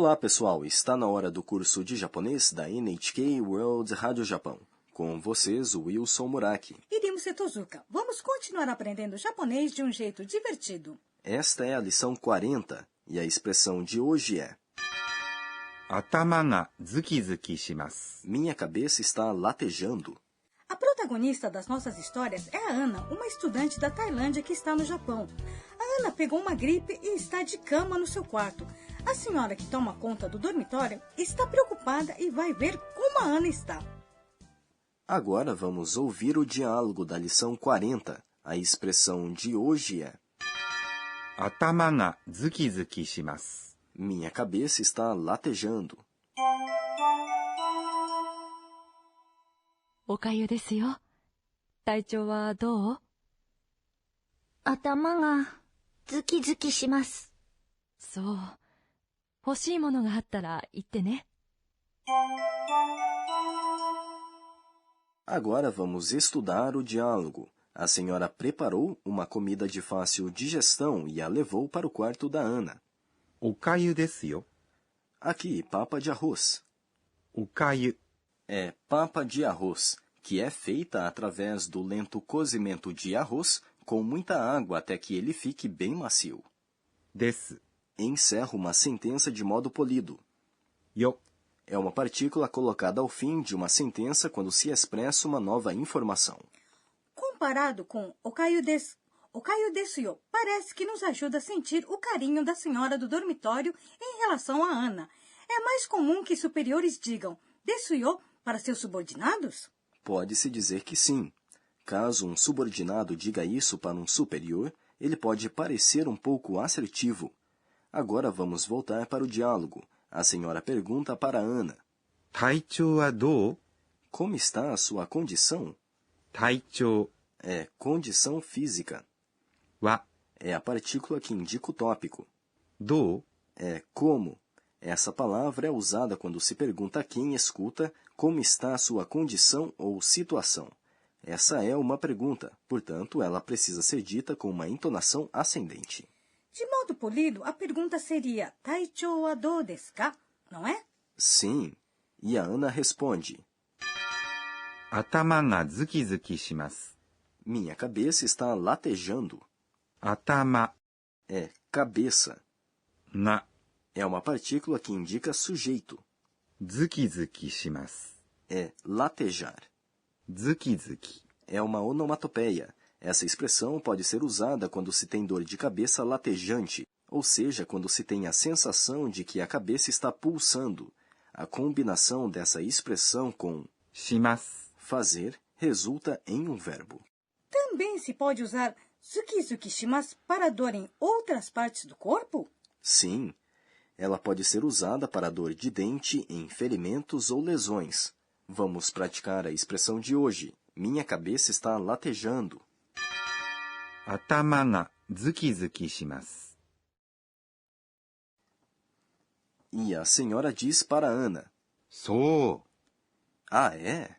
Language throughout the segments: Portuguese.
Olá, pessoal! Está na hora do curso de japonês da NHK World Rádio Japão. Com vocês, o Wilson Muraki. Irimo Setozuka. Vamos continuar aprendendo japonês de um jeito divertido. Esta é a lição 40 e a expressão de hoje é: 頭がズキズキします。 Minha cabeça está latejando. A protagonista das nossas histórias é a Ana, uma estudante da Tailândia que está no Japão. A Ana pegou uma gripe e está de cama no seu quarto. A senhora que toma conta do dormitório está preocupada e vai ver como a Ana está. Agora vamos ouvir o diálogo da lição 40. A expressão de hoje é: 頭がズキズキします。 Minha cabeça está latejando. おかゆですよ。体調はどう？頭がズキズキします。そう。欲しいものがあったら言ってね。 Agora vamos estudar o diálogo. A senhora preparou uma comida de fácil digestão e a levou para o quarto da Ana. おかゆですよ。 Aqui, papa de arroz. おかゆ É papa de arroz, que é feita através do lento cozimento de arroz com muita água até que ele fique bem macio. です。 Encerra uma sentença de modo polido. よ É uma partícula colocada ao fim de uma sentença quando se expressa uma nova informação. Comparado com okayu desu yo, parece que nos ajuda a sentir o carinho da senhora do dormitório em relação a Ana. É mais comum que superiores digam desu yo para seus subordinados? Pode-se dizer que sim. Caso um subordinado diga isso para um superior, ele pode parecer um pouco assertivo. Agora vamos voltar para o diálogo. A senhora pergunta para Ana: 体調はどう？ Como está a sua condição? 体調 É condição física. は É a partícula que indica o tópico. どう？ É como. Essa palavra é usada quando se pergunta a quem escuta como está a sua condição ou situação. Essa é uma pergunta, portanto, ela precisa ser dita com uma entonação ascendente. De modo polido, a pergunta seria Taichou wa dou desu ka? Não é? Sim. E a Ana responde: 頭がズキズキします。 Minha cabeça está latejando. 頭 É cabeça. が É uma partícula que indica sujeito. ズキズキします。 É latejar. ズキズキ É uma onomatopeia. Essa expressão pode ser usada quando se tem dor de cabeça latejante, ou seja, quando se tem a sensação de que a cabeça está pulsando. A combinação dessa expressão com します。 fazer resulta em um verbo. Também se pode usar zuki-zuki shimasu para dor em outras partes do corpo? Sim, ela pode ser usada para dor de dente em ferimentos ou lesões. Vamos praticar a expressão de hoje. Minha cabeça está latejando. 頭がズキズキします。 E a senhora diz para Ana: そう。 Ah, é?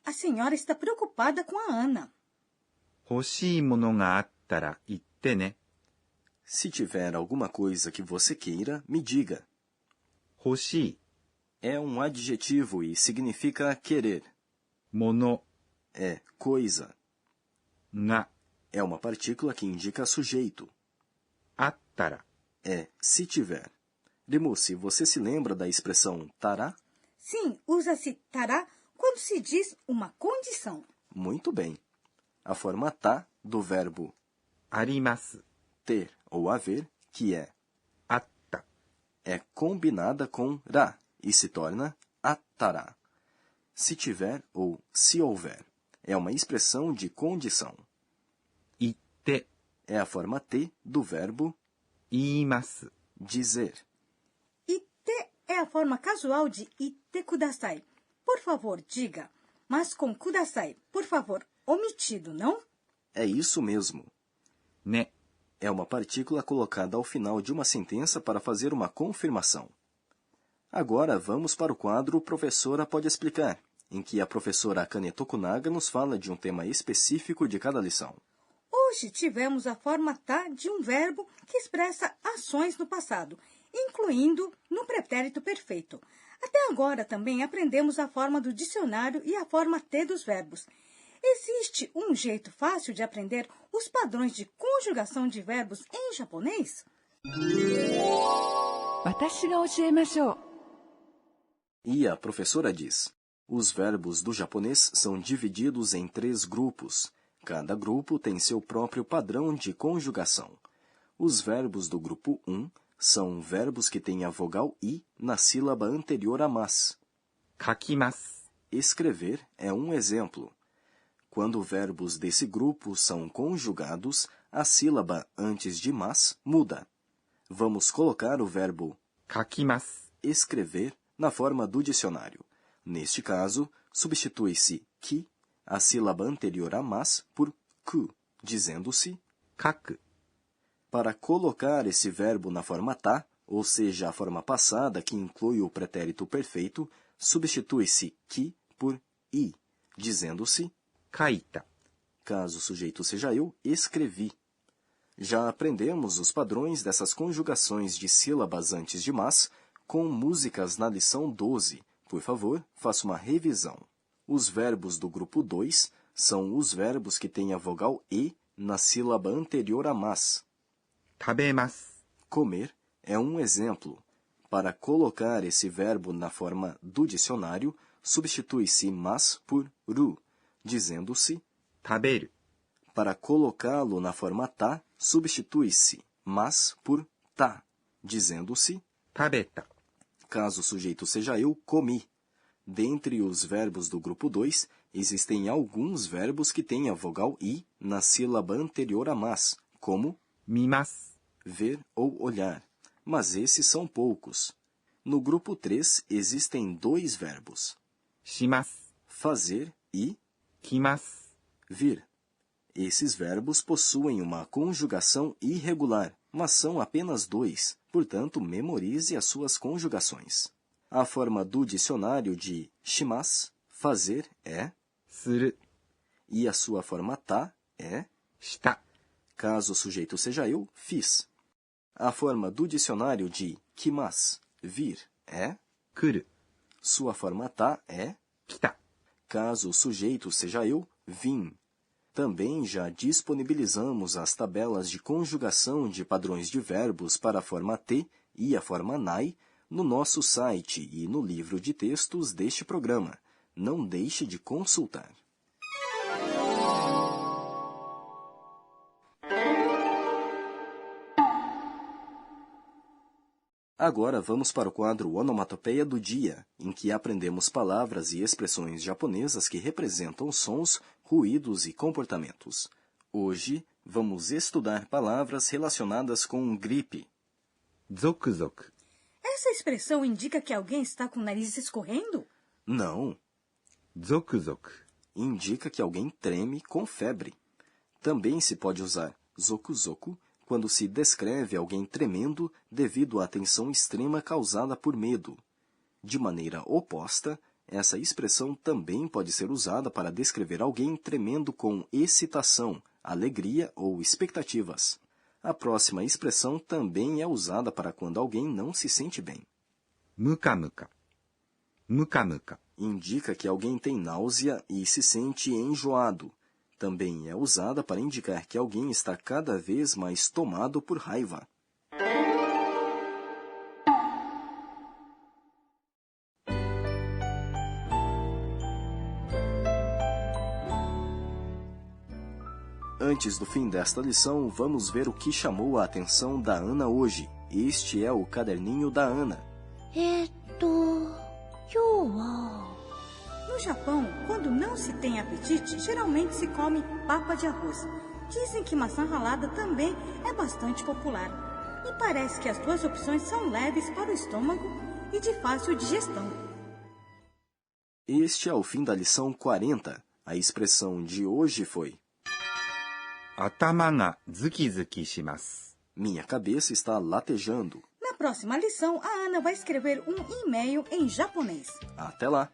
A senhora está preocupada com a Ana. 欲しいものがあったら言ってね。 Se tiver alguma coisa que você queira, me diga. 欲しい É um adjetivo e significa querer. もの É coisa. が É uma partícula que indica sujeito. あったら É se tiver. Rimusi, você se lembra da expressão tará? Sim, usa-se tará quando se diz uma condição. Muito bem. A forma tá do verbo あります。 ter ou haver, que é あった é combinada com ra e se torna atará. Se tiver ou se houver. É uma expressão de condição. 言って É a forma T do verbo 言います。 dizer. Ite é a forma casual de ite kudasai. Por favor, diga. Mas com kudasai, por favor, omitido, não? É isso mesmo. ね É uma partícula colocada ao final de uma sentença para fazer uma confirmação. Agora vamos para o quadro Professora Pode Explicar, em que a professora Akane Tokunaga nos fala de um tema específico de cada lição. Hoje tivemos a forma tá de um verbo que expressa ações no passado. incluindo no pretérito perfeito. Até agora também aprendemos a forma do dicionário e a forma T dos verbos. Existe um jeito fácil de aprender os padrões de conjugação de verbos em japonês? 私が教えましょう。 E a professora diz: os verbos do japonês são divididos em 3 grupos. Cada grupo tem seu próprio padrão de conjugação. Os verbos do grupo 1 são verbos que têm a vogal I na sílaba anterior a mas. 書きます。 Escrever é um exemplo. Quando verbos desse grupo são conjugados, a sílaba antes de mas muda. Vamos colocar o verbo 書きます。 escrever na forma do dicionário. Neste caso, substitui-se ki, a sílaba anterior a mas, por ku, dizendo-se 書く。 para colocar esse verbo na forma tá, ou seja, a forma passada que inclui o pretérito perfeito, substitui-se ki por i, dizendo-se 書いた。 caso o sujeito seja eu, escrevi. Já aprendemos os padrões dessas conjugações de sílabas antes de mas com músicas na lição 12. Por favor, faça uma revisão. Os verbos do grupo 2 são os verbos que têm a vogal e na sílaba anterior a mas. 食べます。 Comer é um exemplo. Para colocar esse verbo na forma do dicionário, substitui-se mas por ru, dizendo-se 食べる。 para colocá-lo na forma tá, substitui-se mas por tá, dizendo-se 食べた。 caso o sujeito seja eu, comi. Dentre os verbos do grupo 2, existem alguns verbos que têm a vogal i na sílaba anterior a mas, como 見ます。 ver ou olhar, mas esses são poucos. No grupo 3, existem 2 verbos, します。 fazer e 来ます。 vir. Esses verbos possuem uma conjugação irregular, mas são apenas 2, portanto, memorize as suas conjugações. A forma do dicionário de shimasu, fazer, é, する。 e a sua forma tá é, した。 caso o sujeito seja eu, fiz. A forma do dicionário de kimasu, vir, é, 来る。 sua forma tá é, 来た。 caso o sujeito seja eu, vim. Também já disponibilizamos as tabelas de conjugação de padrões de verbos para a forma T e a forma NAI no nosso site e no livro de textos deste programa. Não deixe de consultar. Agora vamos para o quadro Onomatopeia do Dia, em que aprendemos palavras e expressões japonesas que representam sons, ruídos e comportamentos. Hoje, vamos estudar palavras relacionadas com gripe. ゾクゾク。 Essa expressão indica que alguém está com o nariz escorrendo? Não, ゾクゾク。 indica que alguém treme com febre. Também se pode usar zoku-zoku quando se descreve alguém tremendo devido à tensão extrema causada por medo. De maneira oposta, essa expressão também pode ser usada para descrever alguém tremendo com excitação, alegria ou expectativas. A próxima expressão também é usada para quando alguém não se sente bem. ムカムカ。ムカムカ。 Indica que alguém tem náusea e se sente enjoado. Também é usada para indicar que alguém está cada vez mais tomado por raiva. Antes do fim desta lição, vamos ver o que chamou a atenção da Ana hoje. Este é o caderninho da Ana. 今日は、 No Japão, quando não se tem apetite, geralmente se come papa de arroz. Dizem que maçã ralada também é bastante popular. E parece que as duas opções são leves para o estômago e de fácil digestão. Este é o fim da lição 40. A expressão de hoje foi: 頭がズキズキします。 minha cabeça está latejando. Na próxima lição, a Ana vai escrever um e-mail em japonês. Até lá!